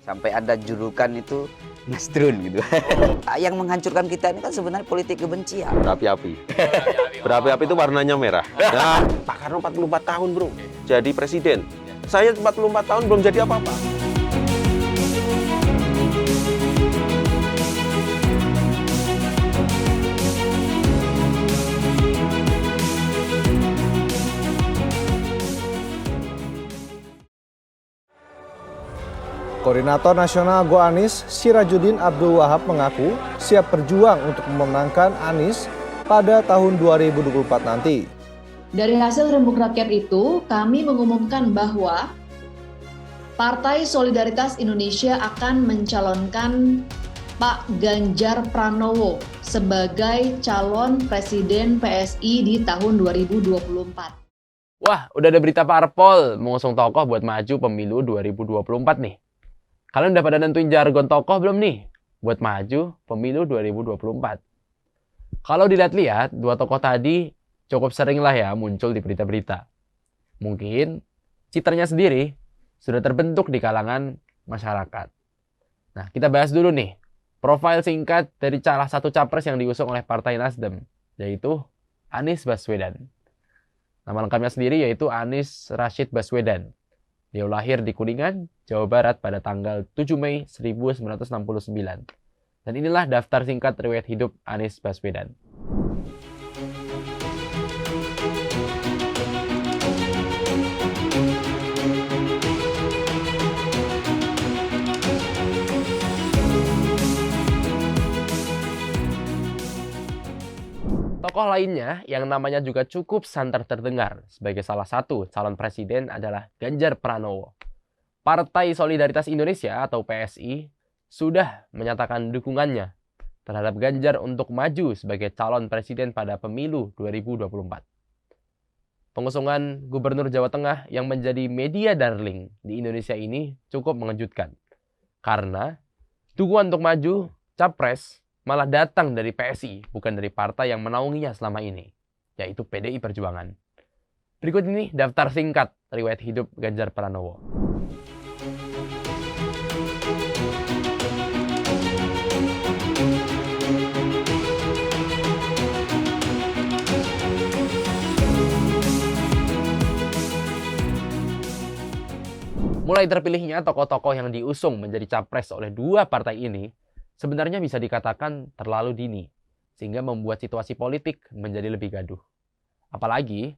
Sampai ada julukan itu Nasrun gitu. Yang menghancurkan kita ini kan sebenarnya politik kebencian. Berapi-api. Berapi-api itu warnanya merah. Nah, Pak Karno 44 tahun, Bro. Jadi presiden. Saya 44 tahun belum jadi apa-apa. Koordinator Nasional Go Anies, Sirajuddin Abdul Wahab mengaku siap berjuang untuk memenangkan Anies pada tahun 2024 nanti. Dari hasil rembuk rakyat itu, kami mengumumkan bahwa Partai Solidaritas Indonesia akan mencalonkan Pak Ganjar Pranowo sebagai calon presiden PSI di tahun 2024. Wah, udah ada berita parpol mengusung tokoh buat maju pemilu 2024 nih. Kalian udah pada nentuin jargon tokoh belum nih buat maju pemilu 2024? Kalau dilihat-lihat, dua tokoh tadi cukup sering lah ya muncul di berita-berita. Mungkin citranya sendiri sudah terbentuk di kalangan masyarakat. Nah, kita bahas dulu nih profil singkat dari salah satu capres yang diusung oleh Partai Nasdem, yaitu Anies Baswedan. Nama lengkapnya sendiri yaitu Anies Rashid Baswedan. Dia lahir di Kuningan, Jawa Barat pada tanggal 7 Mei 1969. Dan inilah daftar singkat riwayat hidup Anies Baswedan. Tokoh lainnya yang namanya juga cukup santer terdengar sebagai salah satu calon presiden adalah Ganjar Pranowo. Partai Solidaritas Indonesia atau PSI sudah menyatakan dukungannya terhadap Ganjar untuk maju sebagai calon presiden pada pemilu 2024. Pengusungan Gubernur Jawa Tengah yang menjadi media darling di Indonesia ini cukup mengejutkan. Karena dukungan untuk maju capres malah datang dari PSI, bukan dari partai yang menaunginya selama ini, yaitu PDI Perjuangan. Berikut ini daftar singkat riwayat hidup Ganjar Pranowo. Mulai terpilihnya tokoh-tokoh yang diusung menjadi capres oleh dua partai ini sebenarnya bisa dikatakan terlalu dini, sehingga membuat situasi politik menjadi lebih gaduh. Apalagi,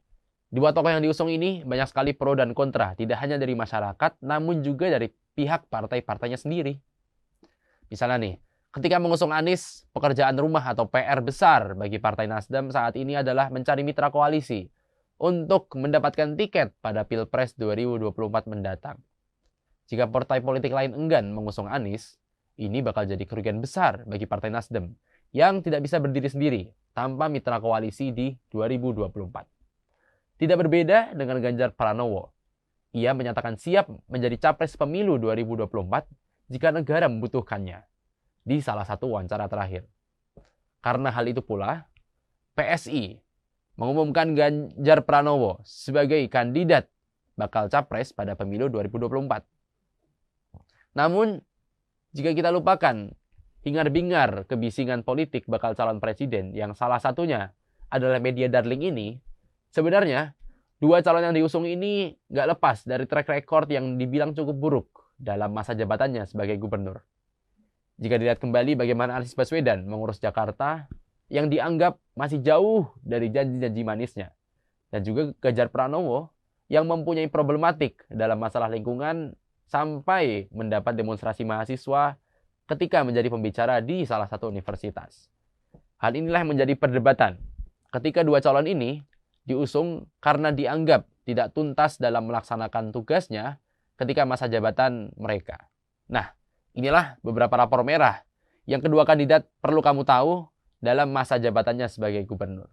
dua tokoh yang diusung ini banyak sekali pro dan kontra, tidak hanya dari masyarakat, namun juga dari pihak partai-partainya sendiri. Misalnya nih, ketika mengusung Anies, pekerjaan rumah atau PR besar bagi Partai Nasdem saat ini adalah mencari mitra koalisi untuk mendapatkan tiket pada Pilpres 2024 mendatang. Jika partai politik lain enggan mengusung Anies, ini bakal jadi kerugian besar bagi Partai Nasdem yang tidak bisa berdiri sendiri tanpa mitra koalisi di 2024. Tidak berbeda dengan Ganjar Pranowo. Ia menyatakan siap menjadi capres pemilu 2024 jika negara membutuhkannya di salah satu wawancara terakhir. Karena hal itu pula, PSI mengumumkan Ganjar Pranowo sebagai kandidat bakal capres pada pemilu 2024. Namun, jika kita lupakan hingar-bingar kebisingan politik bakal calon presiden yang salah satunya adalah media darling ini, sebenarnya dua calon yang diusung ini nggak lepas dari track record yang dibilang cukup buruk dalam masa jabatannya sebagai gubernur. Jika dilihat kembali bagaimana Anies Baswedan mengurus Jakarta yang dianggap masih jauh dari janji-janji manisnya, dan juga Ganjar Pranowo yang mempunyai problematik dalam masalah lingkungan sampai mendapat demonstrasi mahasiswa ketika menjadi pembicara di salah satu universitas. Hal inilah yang menjadi perdebatan ketika dua calon ini diusung karena dianggap tidak tuntas dalam melaksanakan tugasnya ketika masa jabatan mereka. Nah, inilah beberapa rapor merah yang kedua kandidat perlu kamu tahu dalam masa jabatannya sebagai gubernur.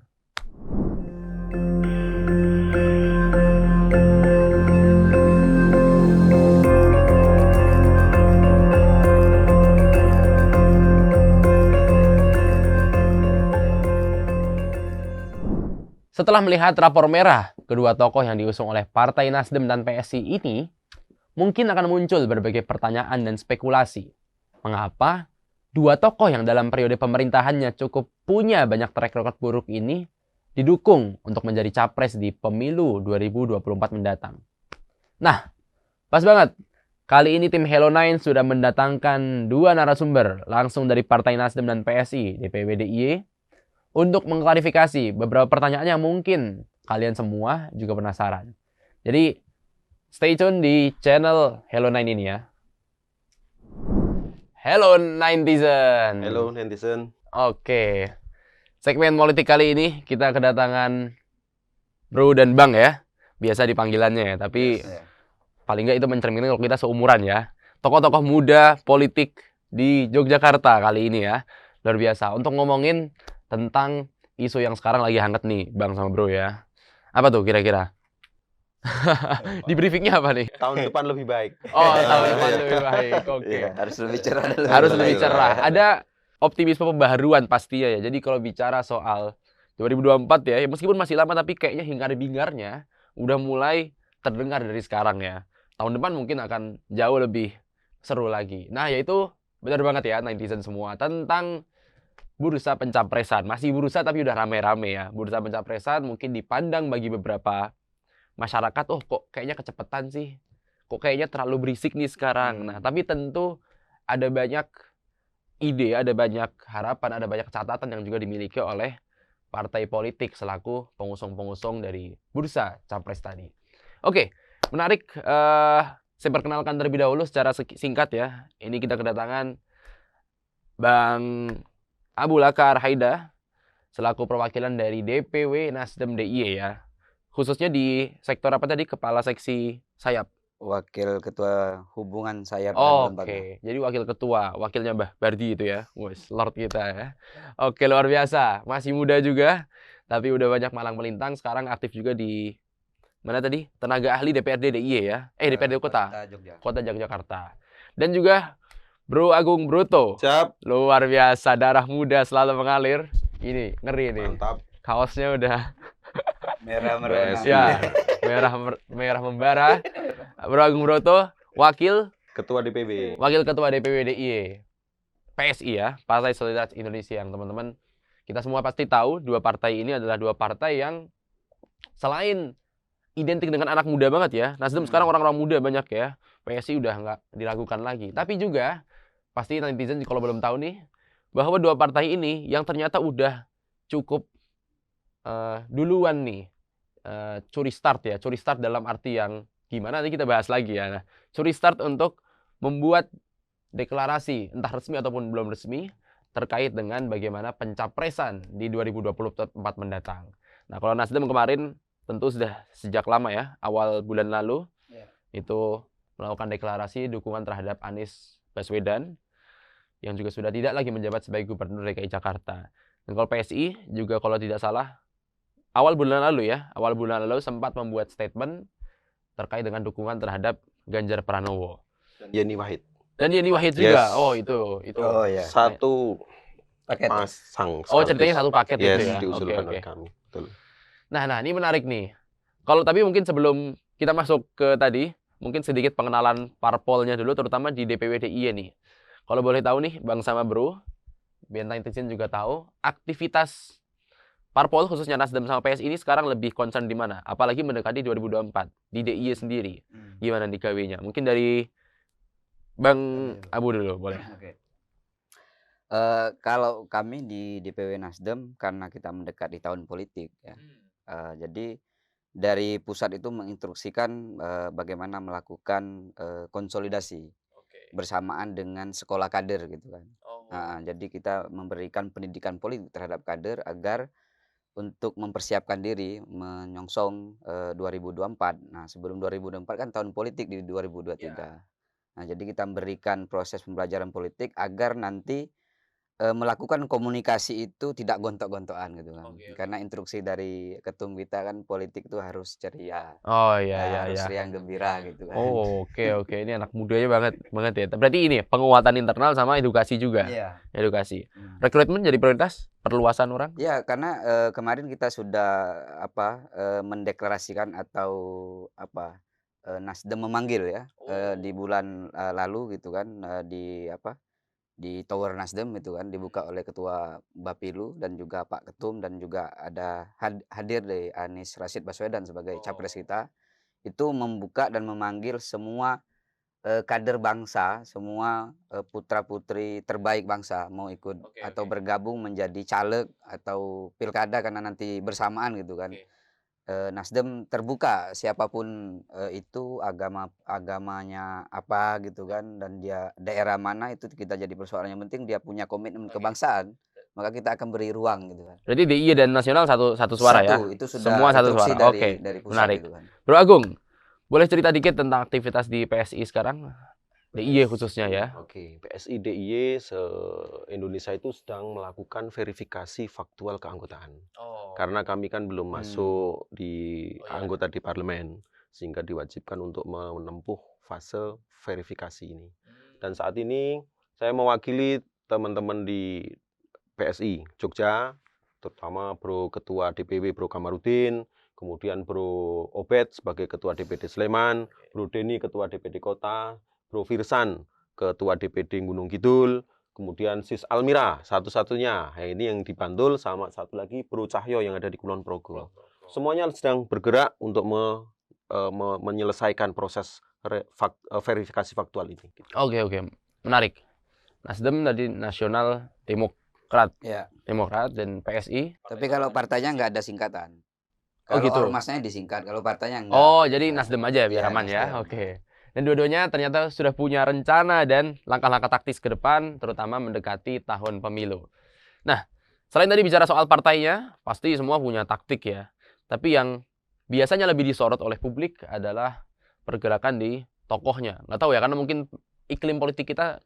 Setelah melihat rapor merah kedua tokoh yang diusung oleh Partai Nasdem dan PSI ini, mungkin akan muncul berbagai pertanyaan dan spekulasi. Mengapa dua tokoh yang dalam periode pemerintahannya cukup punya banyak track record buruk ini didukung untuk menjadi capres di pemilu 2024 mendatang? Nah, pas banget. Kali ini tim Hello Nine sudah mendatangkan dua narasumber langsung dari Partai Nasdem dan PSI DPW DIY untuk mengklarifikasi beberapa pertanyaan yang mungkin kalian semua juga penasaran. Jadi, stay tune di channel Hello Nine ini ya. Hello Ninetizen. Hello netizen. Oke. Segmen politik kali ini kita kedatangan Bro dan Bang ya. Biasa dipanggilannya ya, tapi paling nggak itu mencerminkan kalau kita seumuran ya. Tokoh-tokoh muda politik di Yogyakarta kali ini ya. Luar biasa. Untuk ngomongin tentang isu yang sekarang lagi hangat nih, Bang sama Bro ya. Apa tuh kira-kira? Di briefingnya apa nih? Tahun depan lebih baik. Oh, tahun depan lebih baik. Oke. Iya, harus lebih cerah dulu. Harus lebih cerah. Ada optimisme pembaharuan pastinya ya. Jadi kalau bicara soal 2024 ya, meskipun masih lama tapi kayaknya hingar-bingarnya udah mulai terdengar dari sekarang ya. Tahun depan mungkin akan jauh lebih seru lagi. Nah, yaitu benar banget ya netizen semua tentang bursa pencapresan. Masih bursa tapi udah rame-rame ya. Bursa pencapresan mungkin dipandang bagi beberapa masyarakat, oh kok kayaknya kecepatan sih. Kok kayaknya terlalu berisik nih sekarang. Nah, tapi tentu ada banyak ide, ada banyak harapan, ada banyak catatan yang juga dimiliki oleh partai politik selaku pengusung-pengusung dari bursa capres tadi. Oke, menarik. Saya perkenalkan terlebih dahulu secara singkat ya. Ini kita kedatangan Bang Abu Lakar Haida selaku perwakilan dari DPW Nasdem DIY ya. Khususnya di sektor apa tadi? Kepala seksi sayap. Wakil Ketua Hubungan Sayap dan Oke, Lembaga. jadi wakil ketua, wakilnya Mbah Bardi itu ya. Wes, Lord kita ya. Oke, luar biasa. Masih muda juga, tapi udah banyak malang melintang. Sekarang aktif juga di mana tadi? Tenaga ahli DPRD DIY ya. DPRD Kota Yogyakarta. Dan juga Bro Agung Broto. Siap. Luar biasa, darah muda selalu mengalir. Ini ngeri nih. Mantap. Kaosnya udah Merah merona. ya, merah membara. Bro Agung Broto, wakil Ketua DPB. Ketua DPW DIY. PSI ya, Partai Solidaritas Indonesia yang teman-teman kita semua pasti tahu dua partai ini adalah dua partai yang selain identik dengan anak muda banget ya. Nasdem sekarang orang-orang muda banyak ya. PSI udah nggak diragukan lagi. Tapi juga pasti netizen kalau belum tahu nih bahwa dua partai ini yang ternyata udah cukup duluan nih curi start ya. Curi start dalam arti yang gimana nanti kita bahas lagi ya. Nah, curi start untuk membuat deklarasi entah resmi ataupun belum resmi terkait dengan bagaimana pencapresan di 2024 mendatang. Nah, kalau Nasdem kemarin tentu sudah sejak lama ya, awal bulan lalu itu melakukan deklarasi dukungan terhadap Anies Baswedan yang juga sudah tidak lagi menjabat sebagai Gubernur DKI Jakarta. Dan kalau PSI juga kalau tidak salah awal bulan lalu sempat membuat statement terkait dengan dukungan terhadap Ganjar Pranowo. Yeni Wahid. Dan Yeni Wahid juga. Yes. Oh, itu. Oh ya. Satu Paket. pasang. Oh, ceritanya satu paket Yes, itu ya. diusulkan Oke. oleh kami. Betul. Nah, ini menarik nih. Kalau tapi mungkin sebelum kita masuk ke tadi, mungkin sedikit pengenalan parpolnya dulu, terutama di DPW DIY nih. Kalau boleh tahu nih, Bang sama Bro, biar netizen juga tahu, aktivitas parpol khususnya Nasdem sama PS ini sekarang lebih concern di mana? Apalagi mendekati 2024 di DIY sendiri. Gimana nih gawe-nya? Mungkin dari Bang Abu dulu, boleh. Oke. Kalau kami di DPW Nasdem karena kita mendekat di tahun politik ya. Jadi dari pusat itu menginstruksikan bagaimana melakukan konsolidasi bersamaan dengan sekolah kader gitu kan. Jadi kita memberikan pendidikan politik terhadap kader agar untuk mempersiapkan diri menyongsong 2024. Nah, sebelum 2024 kan tahun politik di 2023. Nah, jadi kita memberikan proses pembelajaran politik agar nanti melakukan komunikasi itu tidak gontok-gontokan gitu kan. Karena instruksi dari ketum kita kan politik itu harus ceria. Oh iya. Harus riang gembira gitu kan. Oh, oke. Ini anak mudanya banget ya. Berarti ini penguatan internal sama edukasi juga. Iya. Edukasi. Rekrutmen jadi prioritas, perluasan orang. Ya, karena kemarin kita sudah mendeklarasikan atau Nasdem memanggil ya, di bulan, lalu gitu kan, di Tower Nasdem itu kan dibuka oleh Ketua Bapilu dan juga Pak Ketum dan juga ada hadir dari Anies Rashid Baswedan sebagai capres kita, itu membuka dan memanggil semua, kader bangsa, semua, putra-putri terbaik bangsa mau ikut atau bergabung menjadi caleg atau pilkada karena nanti bersamaan gitu kan. Nasdem terbuka siapapun, itu agamanya apa gitu kan dan dia daerah mana itu kita jadi persoalan, yang penting dia punya komitmen kebangsaan, maka kita akan beri ruang gitu kan. Berarti DIY dan nasional satu suara ya? Satu, itu Semua sudah satu instruksi suara. Oke, dari pusat menarik. itu kan. Bro Agung, boleh cerita dikit tentang aktivitas di PSI sekarang? DIY khususnya ya. Oke, PSI DIY se-Indonesia itu sedang melakukan verifikasi faktual keanggotaan. Karena kami kan belum masuk di anggota di parlemen, sehingga diwajibkan untuk menempuh fase verifikasi ini. Dan saat ini saya mewakili teman-teman di PSI Jogja, terutama Bro Ketua DPW Bro Kamarudin, kemudian Bro Obed sebagai Ketua DPD Sleman, Bro Denny Ketua DPD Kota, Bro Firsan Ketua DPD Gunung Kidul, kemudian Sis Almira satu-satunya. Nah, ini yang di Bantul sama satu lagi Bro Cahyo yang ada di Kulon Progo. Semuanya sedang bergerak untuk menyelesaikan proses verifikasi faktual ini. Oke, menarik. Nasdem tadi nasional Demokrat Ya, dan PSI. tapi kalau partainya nggak ada singkatan. Oh, Kalau gitu. ormasnya disingkat, kalau partainya enggak. Oh, jadi Nasdem aja biar Iya, aman ya. Nasdem. Oke. Dan dua-duanya ternyata sudah punya rencana dan langkah-langkah taktis ke depan, terutama mendekati tahun pemilu. Nah, selain tadi bicara soal partainya, pasti semua punya taktik ya. Tapi yang biasanya lebih disorot oleh publik adalah pergerakan di tokohnya. Nggak tahu ya, karena mungkin iklim politik kita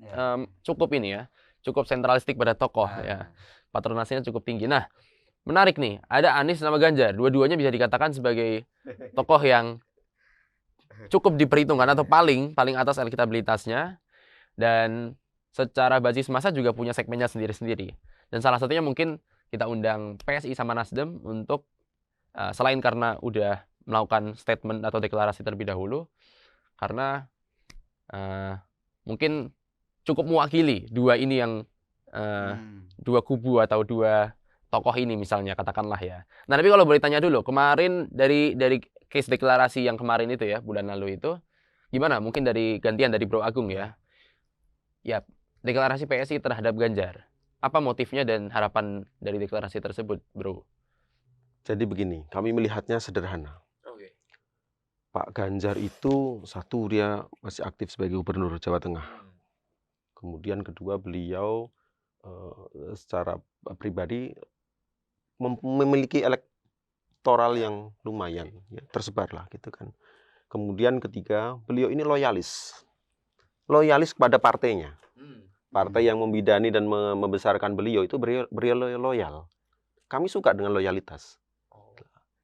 Ya. cukup ini ya, cukup sentralistik pada tokoh ya. Patronasinya cukup tinggi. Nah, menarik nih, ada Anies sama Ganjar. Dua-duanya bisa dikatakan sebagai tokoh yang cukup diperhitungkan atau paling atas elektabilitasnya, dan secara basis massa juga punya segmennya sendiri-sendiri. Dan salah satunya mungkin kita undang PSI sama Nasdem untuk selain karena udah melakukan statement atau deklarasi terlebih dahulu, karena mungkin cukup mewakili dua ini yang dua kubu atau dua tokoh ini misalnya, katakanlah ya. Nah, tapi kalau boleh tanya dulu, kemarin dari case deklarasi yang kemarin itu ya, bulan lalu itu, gimana? Mungkin dari gantian dari Bro Agung ya. Ya, deklarasi PSI terhadap Ganjar. Apa motifnya dan harapan dari deklarasi tersebut, Bro? Jadi begini, kami melihatnya sederhana. Pak Ganjar itu satu, dia masih aktif sebagai gubernur Jawa Tengah. Kemudian kedua, beliau secara pribadi memiliki elektoral yang lumayan, ya, tersebar lah gitu kan. Kemudian ketiga, beliau ini loyalis kepada partainya. Partai yang membidani dan membesarkan beliau itu beliau loyal. Kami suka dengan loyalitas.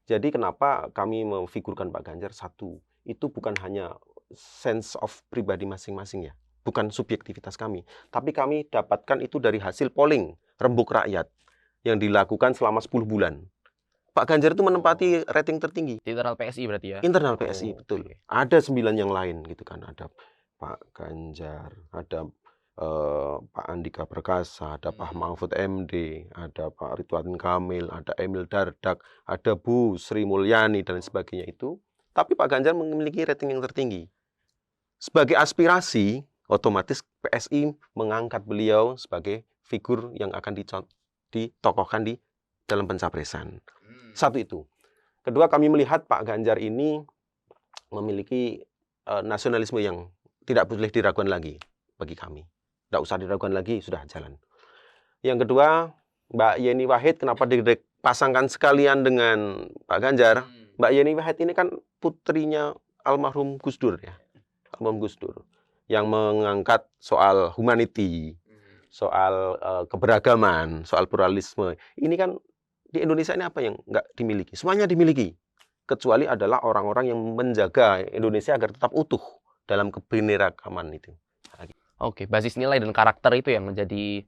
Jadi kenapa kami memfigurkan Pak Ganjar? Satu, itu bukan hanya sense of pribadi masing-masing ya, bukan subjektivitas kami, tapi kami dapatkan itu dari hasil polling rembuk rakyat yang dilakukan selama 10 bulan. Pak Ganjar itu menempati rating tertinggi. Di internal PSI berarti ya? Internal PSI, betul. Oke. Ada 9 yang lain gitu kan. Ada Pak Ganjar, ada Pak Andika Perkasa, ada Pak Mahfud MD, ada Pak Ridwan Kamil, ada Emil Dardak, ada Bu Sri Mulyani dan sebagainya itu. Tapi Pak Ganjar memiliki rating yang tertinggi. Sebagai aspirasi, otomatis PSI mengangkat beliau sebagai figur yang akan ditokohkan di dalam pencapresan. Satu itu. Kedua, kami melihat Pak Ganjar ini memiliki nasionalisme yang tidak boleh diragukan lagi bagi kami. Tidak usah diragukan lagi, sudah jalan. Yang kedua, Mbak Yeni Wahid, kenapa dipasangkan sekalian dengan Pak Ganjar? Mbak Yeni Wahid ini kan putrinya almarhum Gus Dur ya. Almarhum Gus Dur. Yang mengangkat soal humanity, soal keberagaman, soal pluralisme. Ini kan di Indonesia ini apa yang nggak dimiliki? Semuanya dimiliki. Kecuali adalah orang-orang yang menjaga Indonesia agar tetap utuh dalam kebinekaan itu. Oke, basis nilai dan karakter itu yang menjadi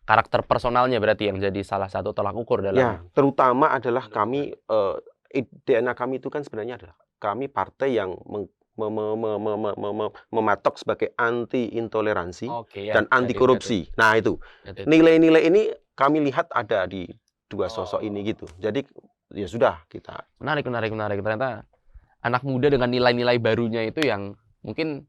karakter personalnya berarti yang jadi salah satu tolak ukur dalam. Ya, terutama adalah kami DNA kami itu kan sebenarnya adalah kami partai yang mematok sebagai anti intoleransi Oke, ya, dan anti got it. korupsi. Nah, itu Got it. nilai-nilai ini kami lihat ada di dua sosok Oh. ini gitu. Jadi ya sudah kita. Menarik. Ternyata anak muda dengan nilai-nilai barunya itu yang mungkin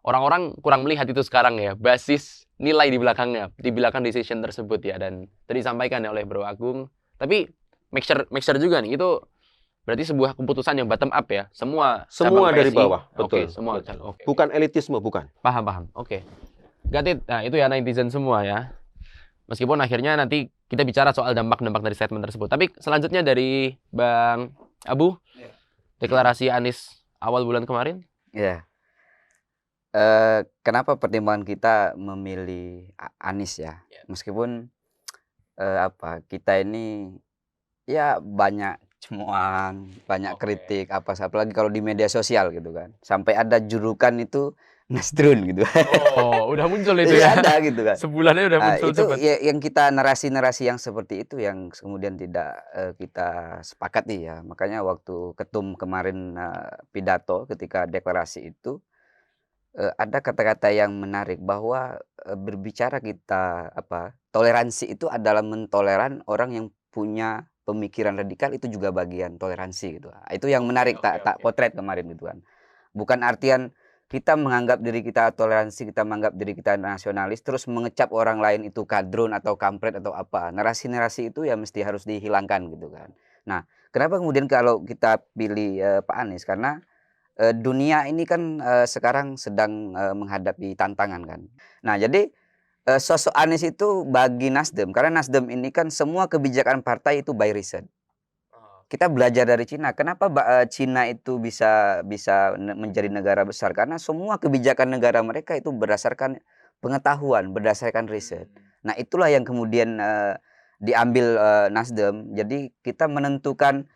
orang-orang kurang melihat itu sekarang ya, basis nilai di belakangnya, di belakang decision tersebut ya. Dan tadi disampaikan ya oleh Bro Agung. Tapi make sure juga nih, itu berarti sebuah keputusan yang bottom up ya. Semua cabang Dari PSI. bawah, betul. Oke, semua. Betul. Oke. Bukan elitisme, bukan. Paham. Oke. Got it. Nah, itu ya netizen semua ya. Meskipun akhirnya nanti kita bicara soal dampak-dampak dari statement tersebut. Tapi selanjutnya dari Bang Abu, deklarasi Anies awal bulan kemarin. Ya. Kenapa pertimbangan kita memilih Anies ya? Meskipun kita ini ya banyak cemoan, banyak kritik, apalagi kalau di media sosial gitu kan. Sampai ada julukan itu Nasrun gitu. Oh, udah muncul itu Iya, ya. ada gitu kan. Sebulannya udah muncul Itu cepet. ya, yang kita narasi-narasi yang seperti itu yang kemudian tidak kita sepakati ya. Makanya waktu ketum kemarin pidato ketika deklarasi itu ada kata-kata yang menarik bahwa berbicara kita toleransi itu adalah mentoleran orang yang punya pemikiran radikal, itu juga bagian toleransi gitu. Itu yang menarik tak potret kemarin gitu kan. Bukan artian kita menganggap diri kita toleransi, kita menganggap diri kita nasionalis, terus mengecap orang lain itu kadrun atau kampret atau apa. Narasi-narasi itu ya mesti harus dihilangkan gitu kan. Nah, kenapa kemudian kalau kita pilih Pak Anies? Karena dunia ini kan sekarang sedang menghadapi tantangan kan. Nah, jadi sosok Anies itu bagi Nasdem, karena Nasdem ini kan semua kebijakan partai itu by riset. Kita belajar dari Cina. Kenapa Cina itu bisa menjadi negara besar? Karena semua kebijakan negara mereka itu berdasarkan pengetahuan, berdasarkan riset. Nah, itulah yang kemudian diambil Nasdem. Jadi kita menentukan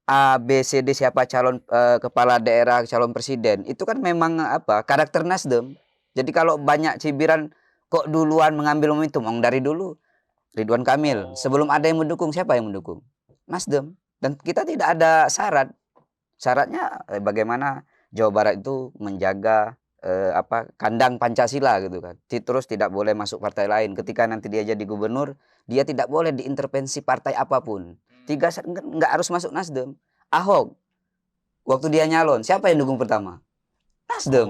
A, B, C, D siapa calon kepala daerah, calon presiden. Itu kan memang karakter Nasdem. Jadi kalau banyak cibiran kok duluan mengambil momentum, dari dulu Ridwan Kamil. Sebelum ada yang mendukung, siapa yang mendukung? Nasdem. Dan kita tidak ada syarat. Syaratnya bagaimana Jawa Barat itu menjaga kandang Pancasila gitu kan. Terus tidak boleh masuk partai lain. Ketika nanti dia jadi gubernur, dia tidak boleh diintervensi partai apapun. Nggak harus masuk Nasdem. Ahok waktu dia nyalon, siapa yang dukung pertama? Nasdem.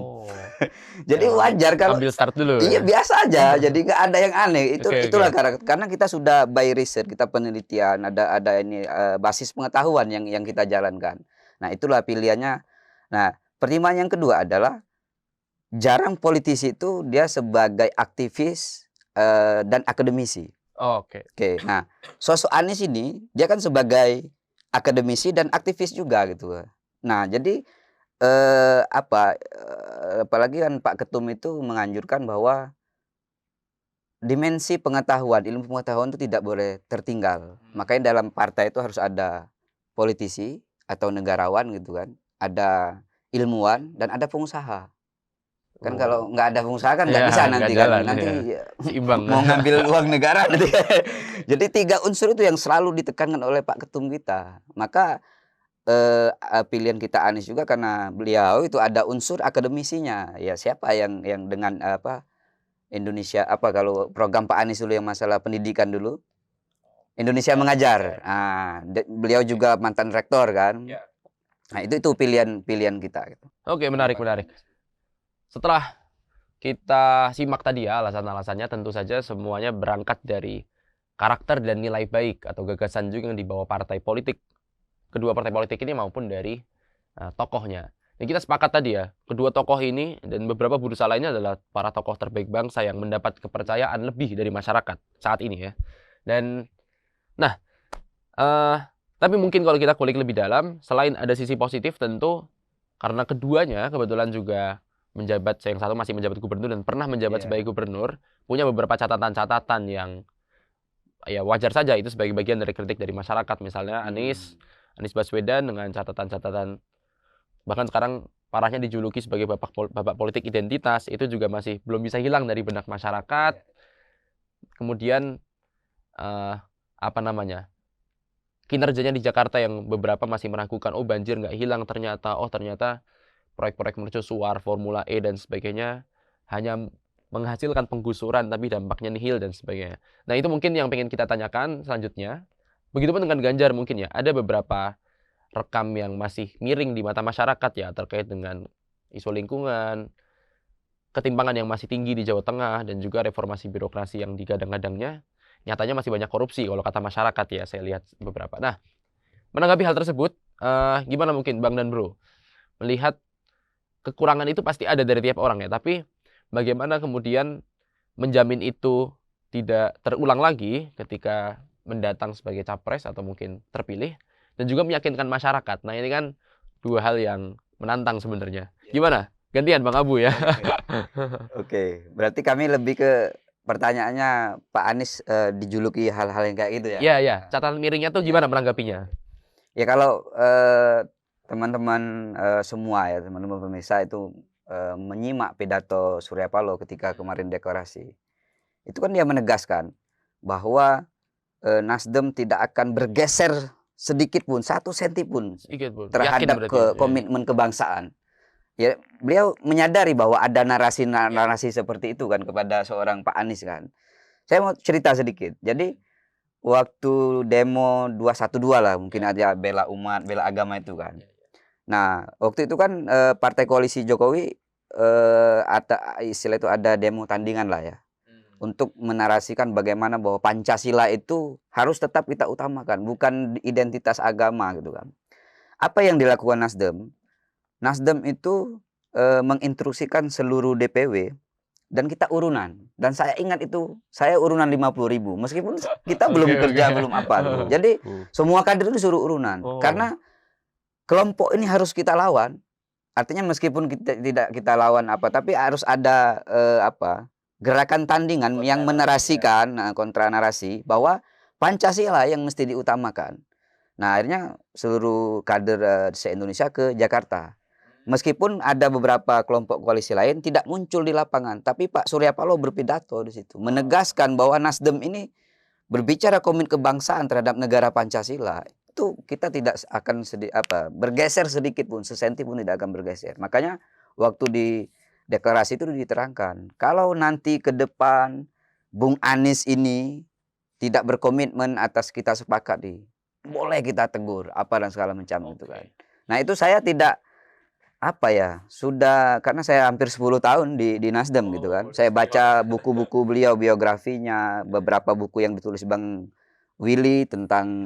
Jadi wajar kalau ambil start dulu. Iya, biasa aja. Jadi nggak ada yang aneh. Itulah Oke. karena kita sudah by riset, kita penelitian, ada ini basis pengetahuan yang kita jalankan. Nah, itulah pilihannya. Nah, pertimbangan yang kedua adalah jarang politisi itu dia sebagai aktivis dan akademisi. Oke. Nah, sosok Anies ini dia kan sebagai akademisi dan aktivis juga gitu. Nah, jadi apalagi kan Pak Ketum itu menganjurkan bahwa dimensi pengetahuan, ilmu pengetahuan itu tidak boleh tertinggal. Makanya dalam partai itu harus ada politisi atau negarawan gitu kan, ada ilmuwan dan ada pengusaha. Kan kalau nggak ada pengusaha kan nggak bisa nanti kan, nanti seimbang. mau ngambil uang negara nanti. Jadi 3 unsur itu yang selalu ditekankan oleh Pak Ketum kita. Maka pilihan kita Anies juga karena beliau itu ada unsur akademisinya. Ya siapa yang dengan Indonesia kalau program Pak Anies dulu yang masalah pendidikan dulu. Indonesia Mengajar. Nah, beliau juga mantan rektor kan. Nah, itu pilihan kita gitu. Oke, menarik. Setelah kita simak tadi ya alasan-alasannya, tentu saja semuanya berangkat dari karakter dan nilai baik atau gagasan juga yang dibawa partai politik. Kedua partai politik ini maupun dari tokohnya. Dan kita sepakat tadi ya, kedua tokoh ini dan beberapa bursa lainnya adalah para tokoh terbaik bangsa yang mendapat kepercayaan lebih dari masyarakat saat ini ya. Dan nah, tapi mungkin kalau kita kulik lebih dalam, selain ada sisi positif tentu karena keduanya kebetulan juga menjabat, yang satu masih menjabat gubernur dan pernah menjabat sebagai gubernur, punya beberapa catatan-catatan yang ya wajar saja itu sebagai bagian dari kritik dari masyarakat. Misalnya Anies Baswedan dengan catatan-catatan, bahkan sekarang parahnya dijuluki sebagai bapak politik identitas, itu juga masih belum bisa hilang dari benak masyarakat. Kemudian kinerjanya di Jakarta yang beberapa masih meragukan, oh banjir nggak hilang ternyata, oh ternyata proyek-proyek mercusuar, Formula E dan sebagainya hanya menghasilkan penggusuran tapi dampaknya nihil dan sebagainya. Nah itu mungkin yang pengen kita tanyakan selanjutnya. Begitupun dengan Ganjar mungkin ya, ada beberapa rekam yang masih miring di mata masyarakat ya terkait dengan isu lingkungan, ketimpangan yang masih tinggi di Jawa Tengah, dan juga reformasi birokrasi yang digadang-gadangnya nyatanya masih banyak korupsi kalau kata masyarakat ya, saya lihat beberapa. Nah, menanggapi hal tersebut, gimana mungkin Bang dan Bro? Melihat kekurangan itu pasti ada dari tiap orang ya, tapi bagaimana kemudian menjamin itu tidak terulang lagi ketika mendatang sebagai capres atau mungkin terpilih, dan juga meyakinkan masyarakat. Nah, ini kan dua hal yang menantang sebenarnya. Gimana? Gantian Bang Abu ya. Oke, berarti kami lebih ke pertanyaannya Pak Anies dijuluki hal-hal yang kayak gitu ya. Iya, ya. Catatan miringnya tuh gimana menanggapinya? Ya kalau teman-teman semua ya, teman-teman pemirsa itu menyimak pidato Surya Paloh ketika kemarin deklarasi, itu kan dia menegaskan bahwa Nasdem tidak akan bergeser sedikit pun, 1 senti pun Sedikit pun. Yakin terhadap berarti ya? komitmen kebangsaan. Ya, beliau menyadari bahwa ada narasi-narasi seperti itu kan kepada seorang Pak Anies kan. Saya mau cerita sedikit. Jadi waktu demo 212 lah, mungkin aja bela umat, bela agama itu kan. Nah, waktu itu kan partai koalisi Jokowi ada istilah itu, ada demo tandingan lah ya. Untuk menarasikan bagaimana bahwa Pancasila itu harus tetap kita utamakan, bukan identitas agama gitu kan. Apa yang dilakukan Nasdem? Nasdem itu menginstruksikan seluruh DPW dan kita urunan. Dan saya ingat itu, saya urunan 50.000. Meskipun kita belum kerja, belum apa gitu. Jadi semua kader itu suruh urunan. Karena kelompok ini harus kita lawan. Artinya meskipun kita tidak kita lawan apa, tapi harus ada gerakan tandingan yang menarasikan kontra narasi bahwa Pancasila yang mesti diutamakan. Nah, akhirnya seluruh kader se-Indonesia ke Jakarta. Meskipun ada beberapa kelompok koalisi lain tidak muncul di lapangan, tapi Pak Surya Paloh berpidato di situ, menegaskan bahwa Nasdem ini berbicara komitmen kebangsaan terhadap negara Pancasila. Itu kita tidak akan bergeser sedikit pun, sesenti pun tidak akan bergeser. Makanya waktu di deklarasi itu diterangkan, kalau nanti ke depan Bung Anies ini tidak berkomitmen atas kita sepakati, boleh kita tegur apa dan segala macam itu kan. Nah, itu saya tidak sudah, karena saya hampir 10 tahun di Nasdem gitu kan. Saya baca buku-buku beliau, biografinya, beberapa buku yang ditulis Bang Willy tentang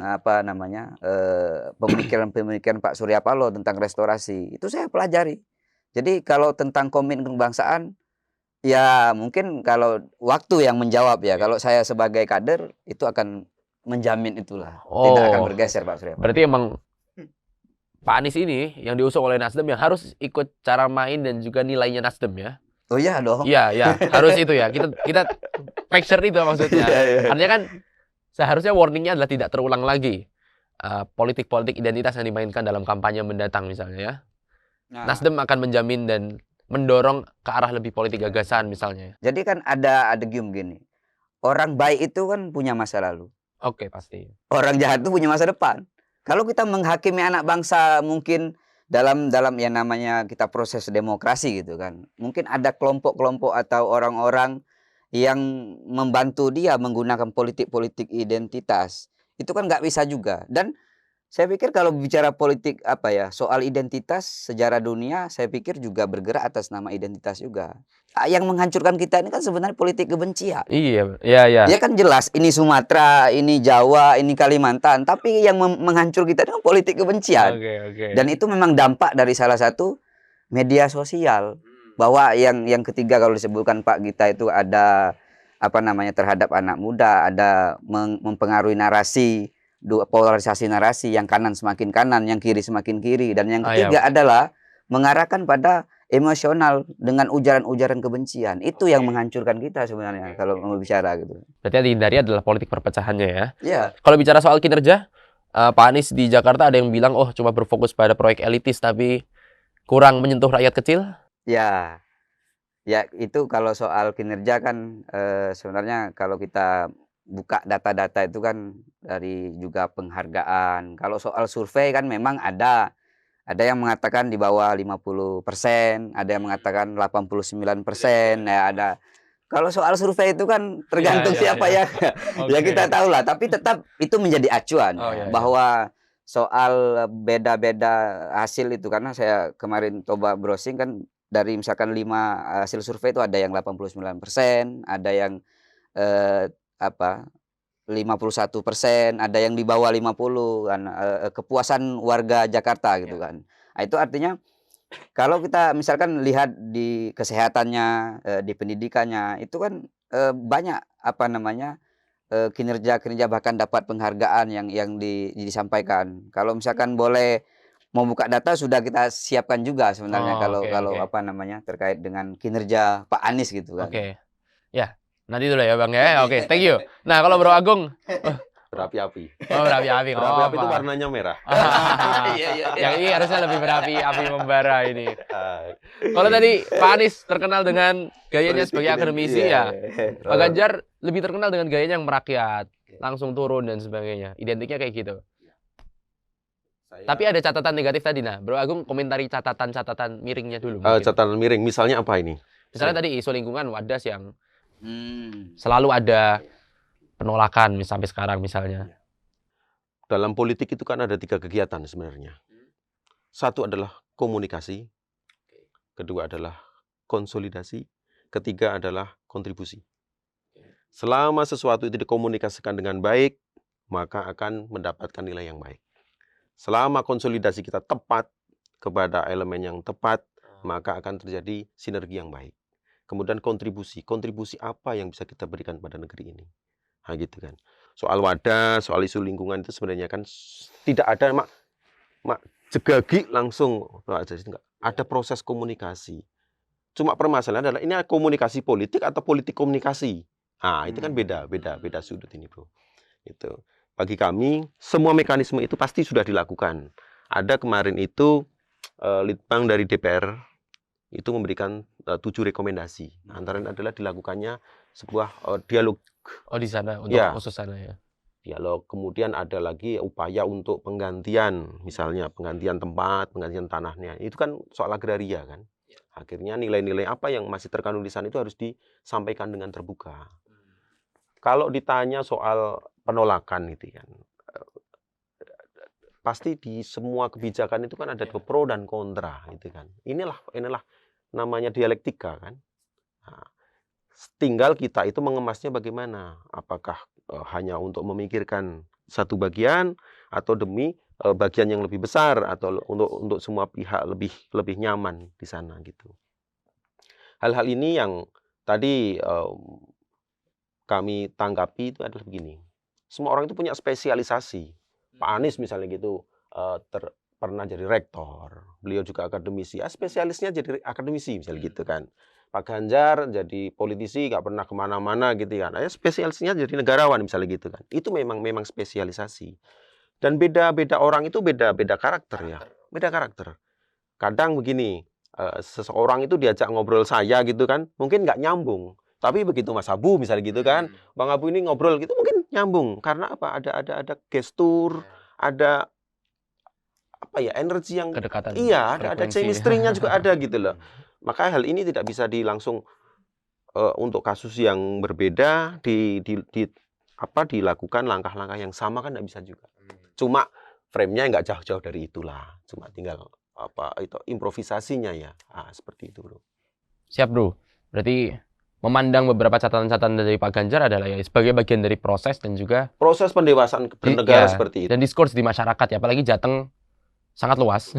pemikiran-pemikiran Pak Surya Paloh tentang restorasi. Itu saya pelajari. Jadi kalau tentang komitmen kebangsaan, ya mungkin kalau waktu yang menjawab ya. Kalau saya sebagai kader itu akan menjamin itulah. Tidak akan bergeser Pak Surya Paloh. Berarti emang Pak Anies ini yang diusung oleh Nasdem yang harus ikut cara main dan juga nilainya Nasdem ya. Oh iya dong. Iya, harus itu ya. Kita make sure itu maksudnya. Artinya kan seharusnya warningnya adalah tidak terulang lagi politik-politik identitas yang dimainkan dalam kampanye mendatang misalnya ya. Nah, Nasdem akan menjamin dan mendorong ke arah lebih politik gagasan misalnya. Jadi kan ada gium gini. Orang baik itu kan punya masa lalu. Oke, pasti. Orang jahat itu punya masa depan. Kalau kita menghakimi anak bangsa mungkin dalam yang namanya kita proses demokrasi gitu kan. Mungkin ada kelompok-kelompok atau orang-orang yang membantu dia menggunakan politik-politik identitas. Itu kan nggak bisa juga. Dan saya pikir kalau bicara politik soal identitas sejarah dunia, saya pikir juga bergerak atas nama identitas juga. Yang menghancurkan kita ini kan sebenarnya politik kebencian. Iya. Ya kan jelas ini Sumatera, ini Jawa, ini Kalimantan, tapi yang menghancur kita ini kan politik kebencian. Dan itu memang dampak dari salah satu media sosial. Bahwa yang ketiga kalau disebutkan Pak Gita itu ada terhadap anak muda, ada mempengaruhi narasi, polarisasi narasi, yang kanan semakin kanan, yang kiri semakin kiri, dan yang ketiga adalah mengarahkan pada emosional dengan ujaran-ujaran kebencian. Itu yang menghancurkan kita sebenarnya kalau mau bicara gitu. Berarti yang dihindari adalah politik perpecahannya ya. Iya. Kalau bicara soal kinerja, Pak Anies di Jakarta ada yang bilang cuma berfokus pada proyek elitis tapi kurang menyentuh rakyat kecil. Ya itu kalau soal kinerja kan sebenarnya kalau kita buka data-data itu kan dari juga penghargaan. Kalau soal survei kan memang ada yang mengatakan di bawah 50%, ada yang mengatakan 89%, ya ada. Kalau soal survei itu kan tergantung siapa ya. Ya kita tahu lah, tapi tetap itu menjadi acuan bahwa soal beda-beda hasil itu, karena saya kemarin coba browsing kan dari misalkan 5 hasil survei itu ada yang 89%, ada yang 51%, ada yang di bawah 50 kan, kepuasan warga Jakarta gitu kan. Nah, itu artinya kalau kita misalkan lihat di kesehatannya, di pendidikannya, itu kan banyak kinerja-kinerja bahkan dapat penghargaan yang disampaikan. Kalau misalkan boleh mau buka data sudah kita siapkan juga sebenarnya kalau terkait dengan kinerja Pak Anies gitu kan. Ya, nanti dulu ya Bang ya. Oke, thank you. Nah, kalau Bro Agung berapi-api. Oh, berapi-api. Berapi-api itu warnanya merah. Yang ini harusnya lebih berapi-api membara ini. Kalau tadi Pak Anies terkenal dengan gayanya sebagai akademisi ya. Pak Ganjar lebih terkenal dengan gayanya yang merakyat, langsung turun dan sebagainya. Identiknya kayak gitu. Tapi ada catatan negatif tadi. Nah, Bro Agung komentari catatan miringnya dulu. Catatan miring, misalnya apa ini? Misalnya tadi isu lingkungan Wadas yang selalu ada penolakan sampai sekarang misalnya. Dalam politik itu kan ada 3 kegiatan sebenarnya. Satu adalah komunikasi, kedua adalah konsolidasi, ketiga adalah kontribusi. Selama sesuatu itu dikomunikasikan dengan baik, maka akan mendapatkan nilai yang baik. Selama konsolidasi kita tepat kepada elemen yang tepat, maka akan terjadi sinergi yang baik. Kemudian kontribusi apa yang bisa kita berikan pada negeri ini. Nah, gitu kan. Soal wadah, soal isu lingkungan itu sebenarnya kan tidak ada jegagi langsung. Ada proses komunikasi. Cuma permasalahan adalah ini komunikasi politik atau politik komunikasi. Nah, itu kan beda sudut ini, Bro. Itu. Bagi kami, semua mekanisme itu pasti sudah dilakukan. Ada kemarin itu Litbang dari DPR itu memberikan 7 rekomendasi. Antara lain adalah dilakukannya sebuah dialog. Oh, di sana untuk khusus sana ya. Dialog. Kemudian ada lagi upaya untuk penggantian, misalnya penggantian tempat, penggantian tanahnya. Itu kan soal agraria kan. Akhirnya nilai-nilai apa yang masih terkandung di sana itu harus disampaikan dengan terbuka. Kalau ditanya soal penolakan itu kan, pasti di semua kebijakan itu kan ada pro dan kontra gitu kan. Inilah namanya dialektika kan. Nah, tinggal kita itu mengemasnya bagaimana. Apakah hanya untuk memikirkan satu bagian atau demi bagian yang lebih besar atau untuk semua pihak lebih nyaman di sana gitu. Hal-hal ini yang tadi kami tanggapi itu adalah begini. Semua orang itu punya spesialisasi. Pak Anies misalnya gitu pernah jadi rektor, beliau juga akademisi, spesialisnya jadi akademisi misalnya gitu kan. Pak Ganjar jadi politisi, nggak pernah kemana-mana gitu kan. Spesialisnya jadi negarawan misalnya gitu kan. Itu memang spesialisasi. Dan beda-beda orang itu beda karakter ya, beda karakter. Kadang begini, seseorang itu diajak ngobrol saya gitu kan, mungkin nggak nyambung. Tapi begitu Mas Abu misalnya gitu kan, Bang Abu ini ngobrol gitu mungkin nyambung. Karena apa? Ada gestur, ada apa ya, energi yang kedekatan. Iya, ada chemistry-nya juga ada gitu loh. Maka hal ini tidak bisa langsung untuk kasus yang berbeda dilakukan langkah-langkah yang sama kan tidak bisa juga. Cuma frame-nya nggak jauh-jauh dari itulah. Cuma tinggal itu improvisasinya ya. Seperti itu, Bro. Siap, Bro. Berarti memandang beberapa catatan-catatan dari Pak Ganjar adalah ya sebagai bagian dari proses dan juga proses pendewasaan bernegara seperti itu. Dan diskurs di masyarakat ya, apalagi Jateng sangat luas.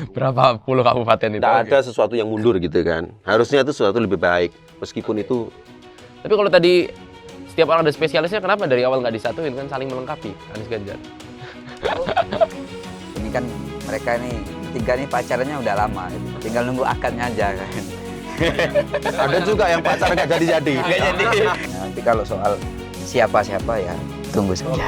Berapa puluh kabupaten itu. Tidak ada sesuatu yang mundur gitu kan. Harusnya itu sesuatu lebih baik. Meskipun itu. Tapi kalau tadi setiap orang ada spesialisnya, kenapa dari awal nggak disatuin kan, saling melengkapi Anies Ganjar? Ini kan mereka nih tiga nih pacarannya udah lama, tinggal nunggu akadnya aja kan. Ada juga yang pacar nggak jadi. Nanti kalau soal siapa ya tunggu saja.